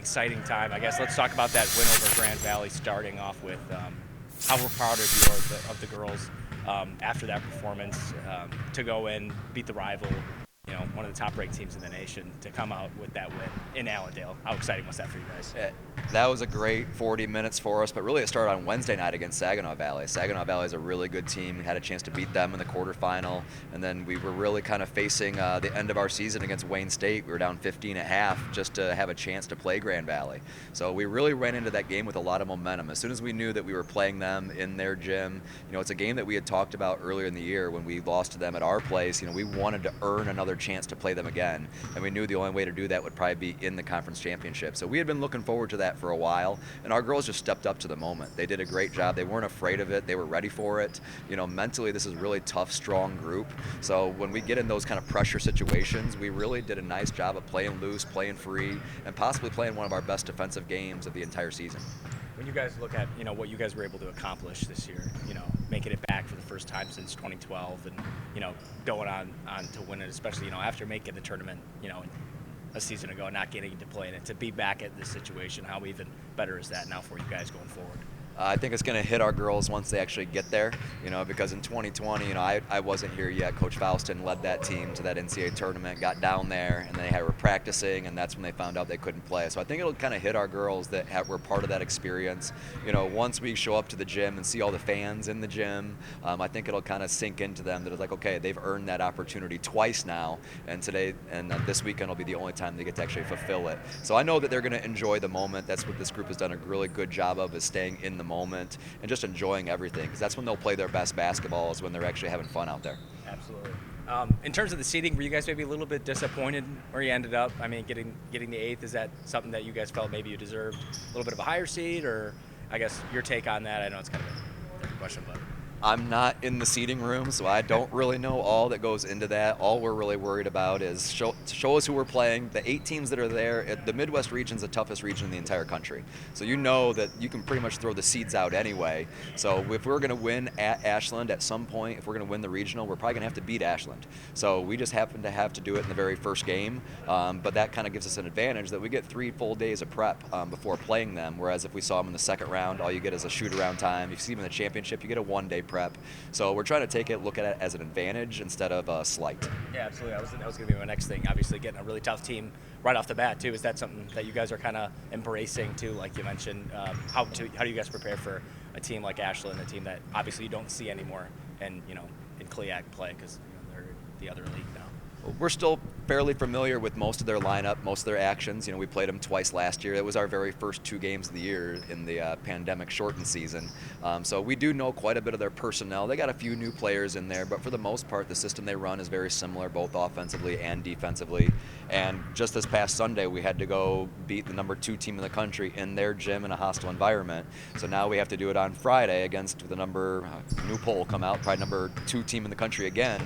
exciting time. I guess let's talk about that win over Grand Valley, starting off with how we're proud of you of the girls after that performance to go in, beat the rival, one of the top-ranked teams in the nation, to come out with that win in Allendale. How exciting was that for you guys? That was a great 40 minutes for us, but really it started on Wednesday night against Saginaw Valley. Saginaw Valley is a really good team. We had a chance to beat them in the quarterfinal, and then we were really kind of facing the end of our season against Wayne State. We were down 15 at half just to have a chance to play Grand Valley. So we really ran into that game with a lot of momentum. As soon as we knew that we were playing them in their gym, it's a game that we had talked about earlier in the year when we lost to them at our place. We wanted to earn another chance to play them again, and we knew the only way to do that would probably be in the conference championship. So we had been looking forward to that for a while, and our girls just stepped up to the moment. They did a great job. They weren't afraid of it. They were ready for it. Mentally, this is a really tough, strong group. So when we get in those kind of pressure situations, we really did a nice job of playing loose, playing free, and possibly playing one of our best defensive games of the entire season. When you guys look at what you guys were able to accomplish this year, making it back for the first time since 2012, and going on to win it, especially after making the tournament a season ago, not getting to play in it, to be back at this situation, how even better is that now for you guys going forward? I think it's going to hit our girls once they actually get there, because in 2020, I wasn't here yet. Coach Faustin led that team to that NCAA tournament, got down there, and they were practicing, and that's when they found out they couldn't play. So I think it'll kind of hit our girls that were part of that experience. Once we show up to the gym and see all the fans in the gym, I think it'll kind of sink into them that it's like, okay, they've earned that opportunity twice now, and today and this weekend will be the only time they get to actually fulfill it. So I know that they're going to enjoy the moment. That's what this group has done a really good job of, is staying in the moment and just enjoying everything, because that's when they'll play their best basketball, is when they're actually having fun out there. Absolutely. In terms of the seeding, were you guys maybe a little bit disappointed where you ended up? I mean, getting the 8th, is that something that you guys felt maybe you deserved a little bit of a higher seed, or I guess your take on that? I know it's kind of a tricky question, but I'm not in the seating room, so I don't really know all that goes into that. All we're really worried about is show us who we're playing. The 8 teams that are there, the Midwest region's the toughest region in the entire country. So that you can pretty much throw the seeds out anyway. So if we're going to win at Ashland at some point, if we're going to win the regional, we're probably going to have to beat Ashland. So we just happen to have to do it in the very first game. But that kind of gives us an advantage that we get 3 full days of prep before playing them. Whereas if we saw them in the second round, all you get is a shoot-around time. If you see them in the championship, you get a 1-day prep. So we're trying to look at it as an advantage instead of a slight. Yeah, absolutely. That was going to be my next thing. Obviously, getting a really tough team right off the bat too. Is that something that you guys are kind of embracing too? Like you mentioned, how do you guys prepare for a team like Ashland, a team that obviously you don't see anymore, and in CLIAC play, because they're the other league now? We're still fairly familiar with most of their lineup, most of their actions. We played them twice last year. It was our very first 2 games of the year in the pandemic-shortened season. So we do know quite a bit of their personnel. They got a few new players in there, but for the most part, the system they run is very similar, both offensively and defensively. And just this past Sunday, we had to go beat the number 2 team in the country in their gym in a hostile environment. So now we have to do it on Friday against the new poll come out, probably number 2 team in the country again,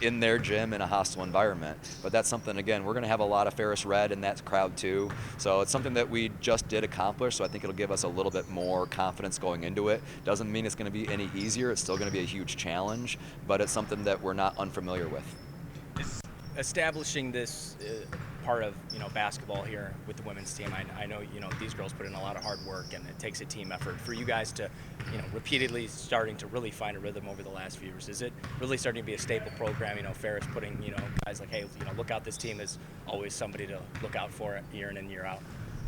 in their gym in a hostile environment. But that's something, again, we're going to have a lot of Ferris Red in that crowd too. So it's something that we just did accomplish, so I think it'll give us a little bit more confidence going into it. Doesn't mean it's going to be any easier. It's still going to be a huge challenge, but it's something that we're not unfamiliar with. Establishing this part of basketball here with the women's team, I know these girls put in a lot of hard work, and it takes a team effort. For you guys to repeatedly starting to really find a rhythm over the last few years, is it really starting to be a staple program? Ferris putting guys like, hey, look out, this team is always somebody to look out for year in and year out.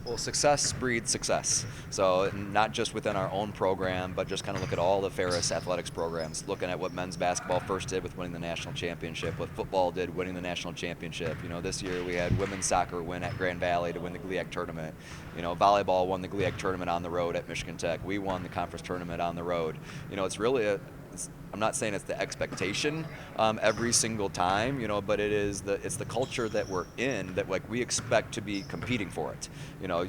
Well, success breeds success. So not just within our own program, but just kind of look at all the Ferris athletics programs, looking at what men's basketball first did with winning the national championship, what football did winning the national championship. This year we had women's soccer win at Grand Valley to win the GLIAC tournament. Volleyball won the GLIAC tournament on the road at Michigan Tech. We won the conference tournament on the road. It's really I'm not saying it's the expectation every single time, but it's the culture that we're in, that we expect to be competing for it.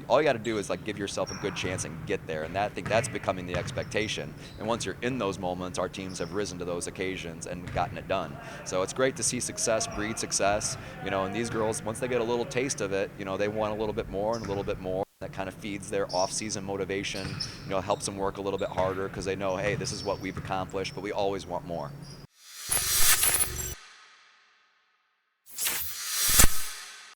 All you got to do is give yourself a good chance and get there, and I think that's becoming the expectation. And once you're in those moments, our teams have risen to those occasions and gotten it done. So it's great to see success breed success. And these girls, once they get a little taste of it, they want a little bit more and a little bit more. That kind of feeds their off-season motivation, helps them work a little bit harder because they know, hey, this is what we've accomplished, but we always want more.